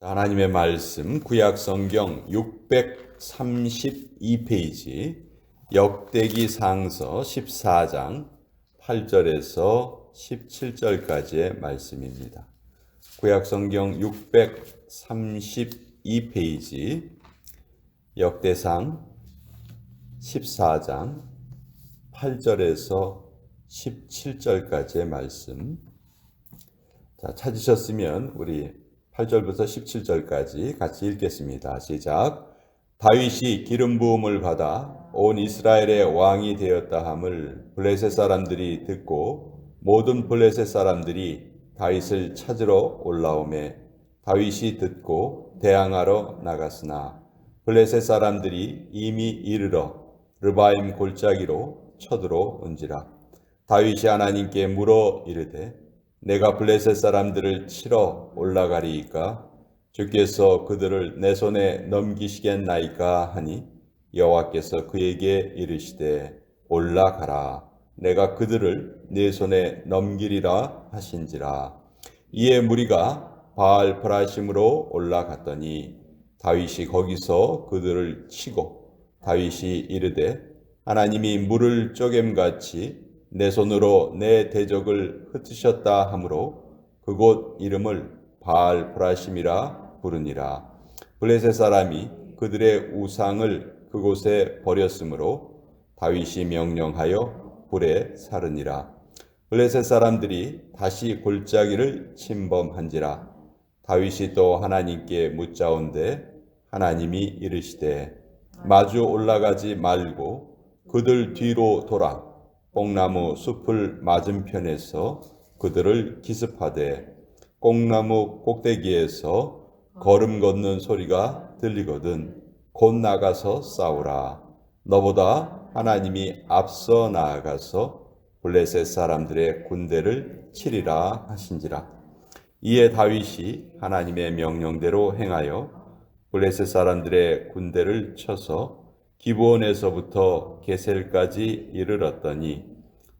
하나님의 말씀 구약 성경 632페이지 역대기 상서 14장 8절에서 17절까지의 말씀입니다. 구약 성경 632페이지 역대상 14장 8절에서 17절까지의 말씀. 찾으셨으면 우리 8절부터 17절까지 같이 읽겠습니다. 시작. 다윗이 기름 부음을 받아 온 이스라엘의 왕이 되었다 함을 블레셋 사람들이 듣고 모든 블레셋 사람들이 다윗을 찾으러 올라오매 다윗이 듣고 대항하러 나갔으나 블레셋 사람들이 이미 이르러 르바임 골짜기로 쳐들어온지라. 다윗이 하나님께 물어 이르되 내가 블레셋 사람들을 치러 올라가리이까 주께서 그들을 내 손에 넘기시겠나이까 하니 여호와께서 그에게 이르시되 올라가라 내가 그들을 네 손에 넘기리라 하신지라. 이에 무리가 바알 브라심으로 올라갔더니 다윗이 거기서 그들을 치고 다윗이 이르되 하나님이 물을 쪼갰같이 내 손으로 내 대적을 흩으셨다 하므로 그곳 이름을 바알 브라심이라 부르니라. 블레셋 사람이 그들의 우상을 그곳에 버렸으므로 다윗이 명령하여 불에 사르니라. 블레셋 사람들이 다시 골짜기를 침범한지라. 다윗이 또 하나님께 묻자온데 하나님이 이르시되 마주 올라가지 말고 그들 뒤로 돌아 뽕나무 숲을 맞은편에서 그들을 기습하되 뽕나무 꼭대기에서 걸음 걷는 소리가 들리거든 곧 나가서 싸우라. 너보다 하나님이 앞서 나아가서 블레셋 사람들의 군대를 치리라 하신지라. 이에 다윗이 하나님의 명령대로 행하여 블레셋 사람들의 군대를 쳐서 기브온에서부터 게셀까지 이르렀더니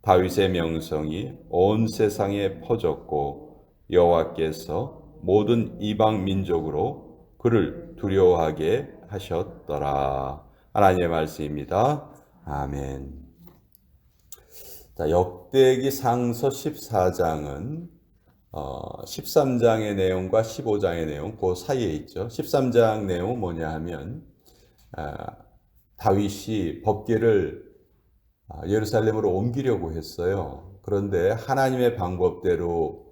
다윗의 명성이 온 세상에 퍼졌고 여호와께서 모든 이방 민족으로 그를 두려워하게 하셨더라. 하나님의 말씀입니다. 아멘. 역대기 상서 14장은 13장의 내용과 15장의 내용 그 사이에 있죠. 13장 내용은 뭐냐 하면 다윗이 법궤를 예루살렘으로 옮기려고 했어요. 그런데 하나님의 방법대로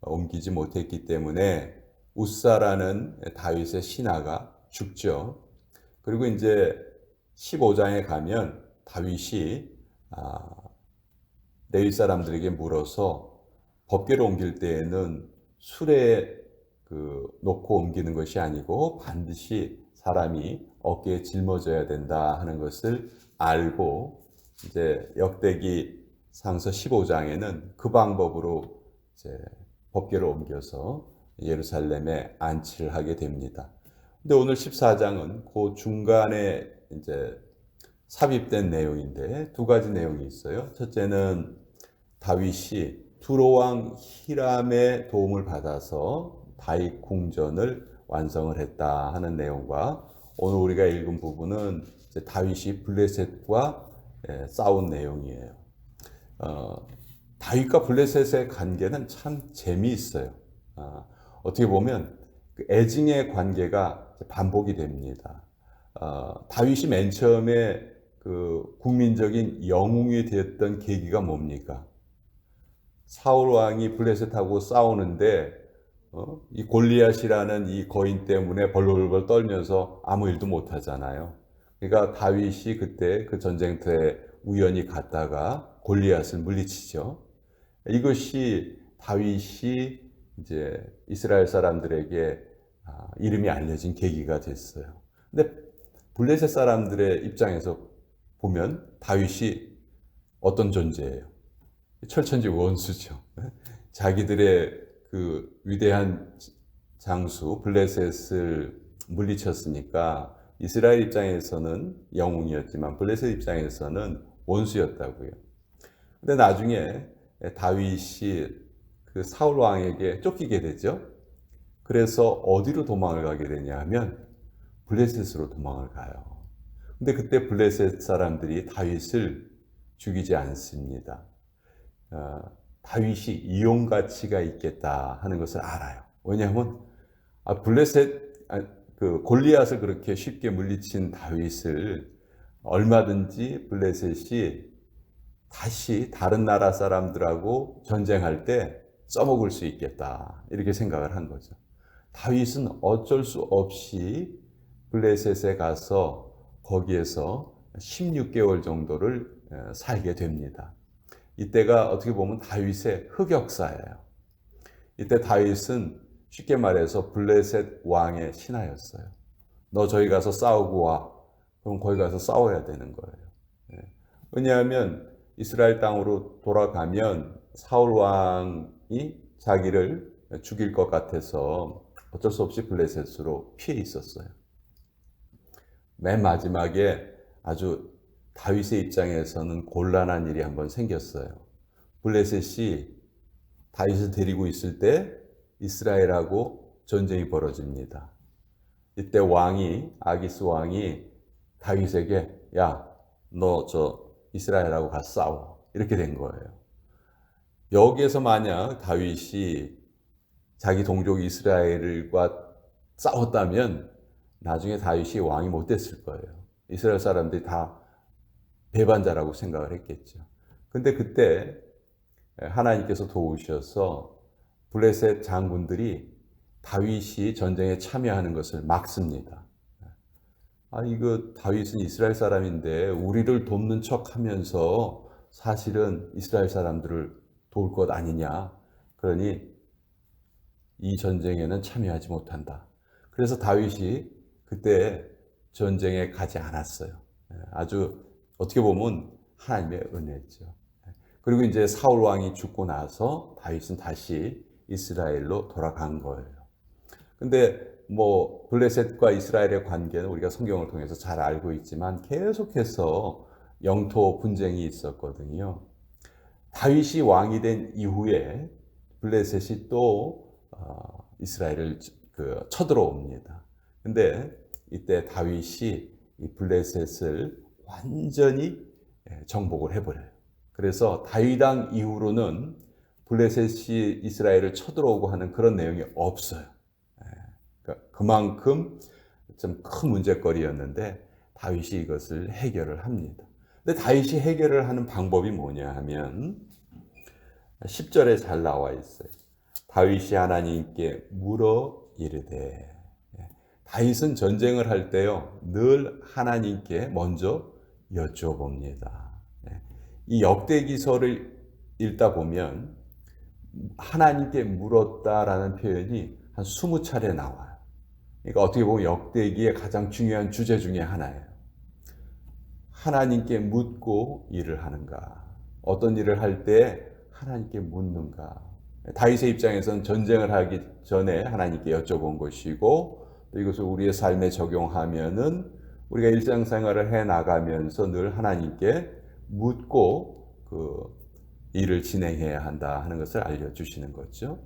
옮기지 못했기 때문에 웃사라는 다윗의 신하가 죽죠. 그리고 이제 15장에 가면 다윗이 레위 사람들에게 물어서 법궤를 옮길 때에는 수레에 놓고 옮기는 것이 아니고 반드시 사람이 어깨에 짊어져야 된다 하는 것을 알고 이제 역대기 상서 15장에는 그 방법으로 이제 법궤를 옮겨서 예루살렘에 안치를 하게 됩니다. 근데 오늘 14장은 그 중간에 이제 삽입된 내용인데 두 가지 내용이 있어요. 첫째는 다윗이 두로왕 히람의 도움을 받아서 다윗 궁전을 완성을 했다 하는 내용과 오늘 우리가 읽은 부분은 이제 다윗이 블레셋과 싸운 내용이에요. 다윗과 블레셋의 관계는 참 재미있어요. 어떻게 보면 그 애증의 관계가 반복이 됩니다. 다윗이 맨 처음에 그 국민적인 영웅이 되었던 계기가 뭡니까? 사울 왕이 블레셋하고 싸우는데 이 골리앗이라는 이 거인 때문에 벌벌벌 떨면서 아무 일도 못 하잖아요. 그러니까 다윗이 그때 그 전쟁터에 우연히 갔다가 골리앗을 물리치죠. 이것이 다윗이 이제 이스라엘 사람들에게 이름이 알려진 계기가 됐어요. 근데 블레셋 사람들의 입장에서 보면 다윗이 어떤 존재예요? 철천지 원수죠. 자기들의 그 위대한 장수 블레셋을 물리쳤으니까 이스라엘 입장에서는 영웅이었지만 블레셋 입장에서는 원수였다고요. 근데 나중에 다윗이 그 사울 왕에게 쫓기게 되죠. 그래서 어디로 도망을 가게 되냐 하면 블레셋으로 도망을 가요. 근데 그때 블레셋 사람들이 다윗을 죽이지 않습니다. 다윗이 이용 가치가 있겠다 하는 것을 알아요. 왜냐하면 그 골리앗을 그렇게 쉽게 물리친 다윗을 얼마든지 블레셋이 다시 다른 나라 사람들하고 전쟁할 때 써먹을 수 있겠다 이렇게 생각을 한 거죠. 다윗은 어쩔 수 없이 블레셋에 가서 거기에서 16개월 정도를 살게 됩니다. 이때가 어떻게 보면 다윗의 흑역사예요. 이때 다윗은 쉽게 말해서 블레셋 왕의 신하였어요. 너 저기 가서 싸우고 와. 그럼 거기 가서 싸워야 되는 거예요. 왜냐하면 이스라엘 땅으로 돌아가면 사울 왕이 자기를 죽일 것 같아서 어쩔 수 없이 블레셋으로 피해 있었어요. 맨 마지막에 아주 다윗의 입장에서는 곤란한 일이 한번 생겼어요. 블레셋이 다윗을 데리고 있을 때 이스라엘하고 전쟁이 벌어집니다. 이때 아기스 왕이 다윗에게 야, 너 이스라엘하고 가서 싸워. 이렇게 된 거예요. 여기에서 만약 다윗이 자기 동족 이스라엘과 싸웠다면 나중에 다윗이 왕이 못 됐을 거예요. 이스라엘 사람들이 다 배반자라고 생각을 했겠죠. 근데 그때 하나님께서 도우셔서 블레셋 장군들이 다윗이 전쟁에 참여하는 것을 막습니다. 이거 다윗은 이스라엘 사람인데 우리를 돕는 척 하면서 사실은 이스라엘 사람들을 도울 것 아니냐. 그러니 이 전쟁에는 참여하지 못한다. 그래서 다윗이 그때 전쟁에 가지 않았어요. 아주 어떻게 보면 하나님의 은혜죠. 그리고 이제 사울 왕이 죽고 나서 다윗은 다시 이스라엘로 돌아간 거예요. 근데 블레셋과 이스라엘의 관계는 우리가 성경을 통해서 잘 알고 있지만 계속해서 영토 분쟁이 있었거든요. 다윗이 왕이 된 이후에 블레셋이 또 이스라엘을 쳐들어옵니다. 근데 이때 다윗이 이 블레셋을 완전히 정복을 해버려요. 그래서 다윗왕 이후로는 블레셋이 이스라엘을 쳐들어오고 하는 그런 내용이 없어요. 그러니까 그만큼 좀 큰 문제거리였는데 다윗이 이것을 해결을 합니다. 근데 다윗이 해결을 하는 방법이 뭐냐 하면 10절에 잘 나와 있어요. 다윗이 하나님께 물어 이르되. 다윗은 전쟁을 할 때요 늘 하나님께 먼저 여쭤봅니다. 이 역대기서를 읽다 보면 하나님께 물었다라는 표현이 한 20차례 나와요. 그러니까 어떻게 보면 역대기의 가장 중요한 주제 중에 하나예요. 하나님께 묻고 일을 하는가? 어떤 일을 할 때 하나님께 묻는가? 다윗의 입장에서는 전쟁을 하기 전에 하나님께 여쭤본 것이고 또 이것을 우리의 삶에 적용하면은 우리가 일상생활을 해 나가면서 늘 하나님께 묻고 그 일을 진행해야 한다 하는 것을 알려주시는 거죠.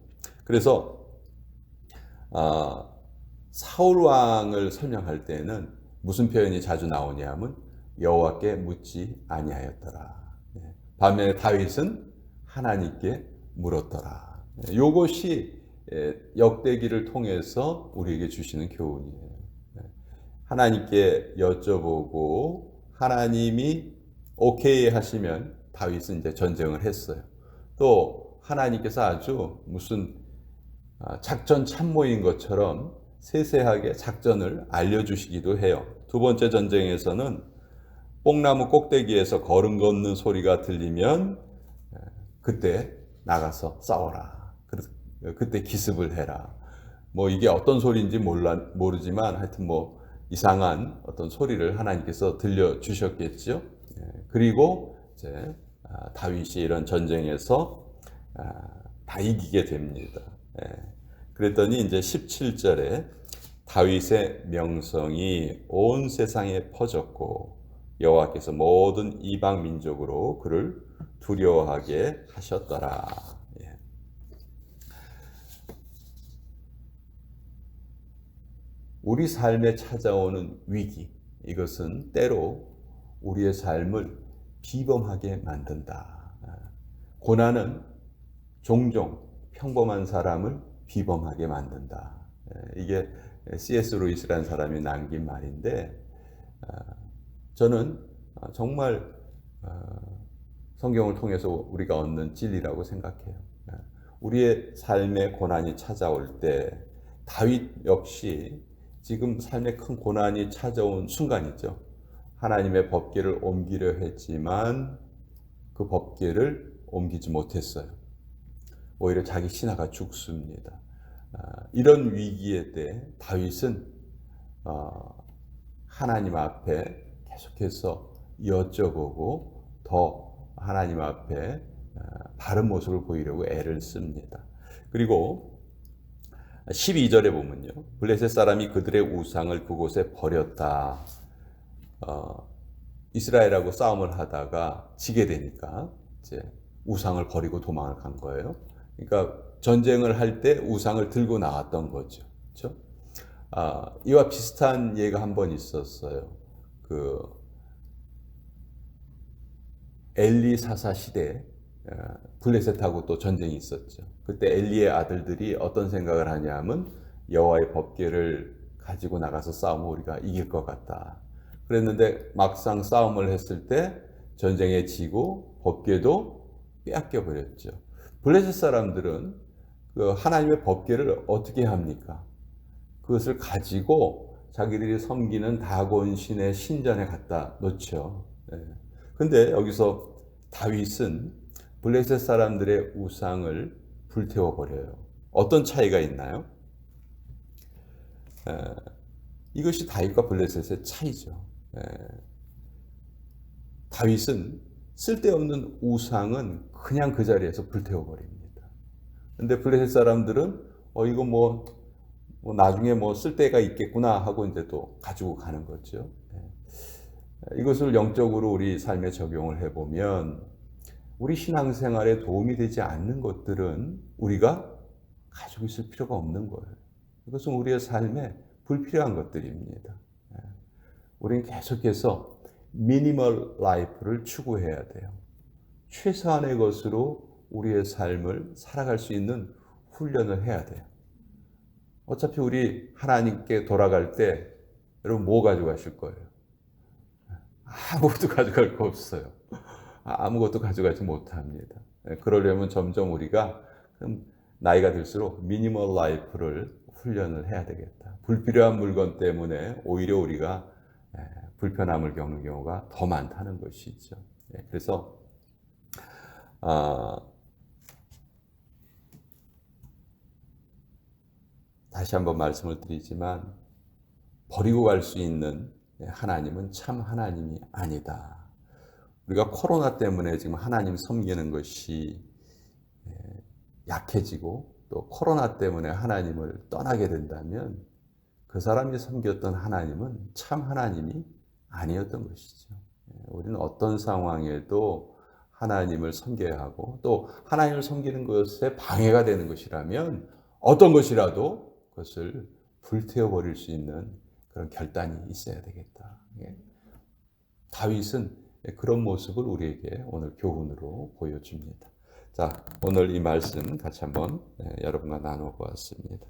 그래서 사울 왕을 설명할 때는 무슨 표현이 자주 나오냐면 여호와께 묻지 아니하였더라. 반면에 다윗은 하나님께 물었더라. 이것이 역대기를 통해서 우리에게 주시는 교훈이에요. 하나님께 여쭤보고 하나님이 오케이 하시면 다윗은 이제 전쟁을 했어요. 또 하나님께서 아주 무슨 작전 참모인 것처럼 세세하게 작전을 알려주시기도 해요. 두 번째 전쟁에서는 뽕나무 꼭대기에서 걸음 걷는 소리가 들리면 그때 나가서 싸워라. 그때 기습을 해라. 이게 어떤 소리인지 모르지만 하여튼 이상한 어떤 소리를 하나님께서 들려주셨겠죠. 그리고 이제 다윗이 이런 전쟁에서 다 이기게 됩니다. 그랬더니 이제 17절에 다윗의 명성이 온 세상에 퍼졌고 여호와께서 모든 이방 민족으로 그를 두려워하게 하셨더라. 우리 삶에 찾아오는 위기, 이것은 때로 우리의 삶을 비범하게 만든다. 고난은 종종 평범한 사람을 비범하게 만든다. 이게 C.S. 루이스라는 사람이 남긴 말인데, 저는 정말 성경을 통해서 우리가 얻는 진리라고 생각해요. 우리의 삶에 고난이 찾아올 때 다윗 역시 지금 삶에 큰 고난이 찾아온 순간이죠. 하나님의 법궤를 옮기려 했지만 그 법궤를 옮기지 못했어요. 오히려 자기 신하가 죽습니다. 이런 위기에 때 다윗은 하나님 앞에 계속해서 여쭤보고 더 하나님 앞에 바른 모습을 보이려고 애를 씁니다. 그리고 12절에 보면요, 블레셋 사람이 그들의 우상을 그곳에 버렸다. 이스라엘하고 싸움을 하다가 지게 되니까 이제 우상을 버리고 도망을 간 거예요. 그러니까 전쟁을 할 때 우상을 들고 나왔던 거죠. 그렇죠? 이와 비슷한 예가 한 번 있었어요. 그 엘리 사사 시대에 블레셋하고 또 전쟁이 있었죠. 그때 엘리의 아들들이 어떤 생각을 하냐면 여호와의 법궤를 가지고 나가서 싸우면 우리가 이길 것 같다. 그랬는데 막상 싸움을 했을 때 전쟁에 지고 법궤도 빼앗겨 버렸죠. 블레셋 사람들은 그 하나님의 법궤를 어떻게 합니까? 그것을 가지고 자기들이 섬기는 다곤 신의 신전에 갖다 놓죠. 근데 여기서 다윗은 블레셋 사람들의 우상을 불태워 버려요. 어떤 차이가 있나요? 이것이 다윗과 블레셋의 차이죠. 다윗은 쓸데없는 우상은 그냥 그 자리에서 불태워 버립니다. 근데 블레셋 사람들은 이거 뭐 나중에 뭐 쓸데가 있겠구나 하고 이제 또 가지고 가는 거죠. 이것을 영적으로 우리 삶에 적용을 해보면 우리 신앙생활에 도움이 되지 않는 것들은 우리가 가지고 있을 필요가 없는 거예요. 이것은 우리의 삶에 불필요한 것들입니다. 우리는 계속해서 미니멀 라이프를 추구해야 돼요. 최소한의 것으로 우리의 삶을 살아갈 수 있는 훈련을 해야 돼요. 어차피 우리 하나님께 돌아갈 때 여러분 뭐 가져가실 거예요? 아무것도 가져갈 거 없어요. 아무것도 가져가지 못합니다. 그러려면 점점 우리가 나이가 들수록 미니멀 라이프를 훈련을 해야 되겠다. 불필요한 물건 때문에 오히려 우리가 불편함을 겪는 경우가 더 많다는 것이죠. 그래서 다시 한번 말씀을 드리지만 버리고 갈 수 있는 하나님은 참 하나님이 아니다. 우리가 코로나 때문에 지금 하나님 섬기는 것이 약해지고 또 코로나 때문에 하나님을 떠나게 된다면 그 사람이 섬겼던 하나님은 참 하나님이 아니었던 것이죠. 우리는 어떤 상황에도 하나님을 섬겨야 하고 또 하나님을 섬기는 것에 방해가 되는 것이라면 어떤 것이라도 그것을 불태워버릴 수 있는 그런 결단이 있어야 되겠다. 다윗은 그런 모습을 우리에게 오늘 교훈으로 보여줍니다. 자, 오늘 이 말씀 같이 한번 여러분과 나누어 보았습니다.